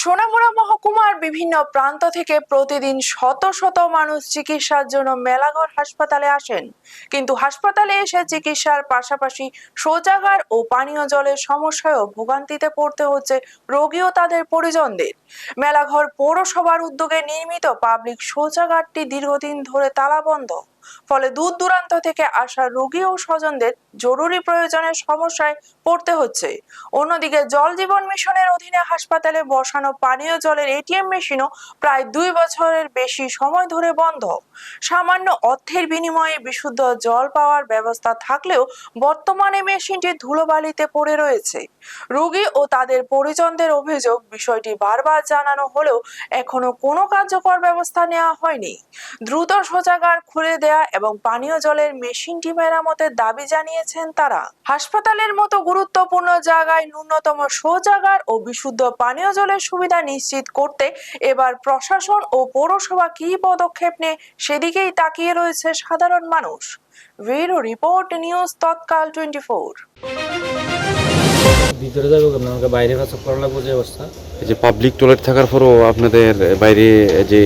সোনামুড়া মহকুমার বিভিন্ন প্রান্ত থেকে প্রতিদিন শত শত মানুষ চিকিৎসার জন্য মেলাঘর হাসপাতালে আসেন, কিন্তু হাসপাতালে এসে চিকিৎসার পাশাপাশি শৌচাগার ও পানীয় জলের সমস্যায়ও ভোগান্তিতে পড়তে হচ্ছে রোগী ও তাদের পরিজনদের। মেলাঘর পৌরসভার উদ্যোগে নির্মিত পাবলিক শৌচাগারটি দীর্ঘদিন ধরে তালাবন্ধ, ফলে দূর দূরান্ত থেকে আসা রোগী ও স্বজনদের জরুরি প্রয়োজনের সমস্যায় পড়তে হচ্ছে। অন্যদিকে জল জীবন মিশনের অধীনে হাসপাতালে বসানো পানীয় জলের এটিএম মেশিনও প্রায় 2 বছরের বেশি সময় ধরে বন্ধ। সামান্য অর্থের বিনিময়ে বিশুদ্ধ জল পাওয়ার ব্যবস্থা থাকলেও বর্তমানে মেশিনটি ধুলোবালিতে পড়ে রয়েছে। রোগী ও তাদের পরিজনদের অভিযোগ, বিষয়টি বারবার জানানো হলেও এখনো কোনো কার্যকর ব্যবস্থা নেওয়া হয়নি। দ্রুত শৌচাগার খুলে দেয়া এবং পানীয় জলের মেশিনটি মেরামতের দাবি জানিয়েছেন তারা। হাসপাতালের মতো গুরুত্বপূর্ণ জায়গায় ন্যূনতম শৌচাগার ও বিশুদ্ধ পানীয় জলের সুবিধা নিশ্চিত করতে এবার প্রশাসন ও পৌরসভা কী পদক্ষেপ নেয় সেদিকেই তাকিয়ে রয়েছে সাধারণ মানুষ। ব্যুরো রিপোর্ট, নিউজ তৎকাল 24। ভিতরে যাবো কেন, আমাকে বাইরে কাজ করা লাগবে যে অবস্থা। এই যে পাবলিক টয়লেট থাকার পরও আপনাদের বাইরে যে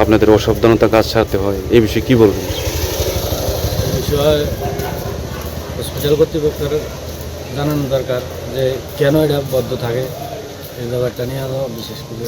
আপনাদের অসাবধানতা কাজ সারতে হয়, এই বিষয়ে কি বলবেন? এই বিষয়ে হসপিটাল কর্তৃপক্ষের জানানো দরকার যে কেন এটা বদ্ধ থাকে, এই ব্যাপারটা নিয়ে আরও বিশেষ করে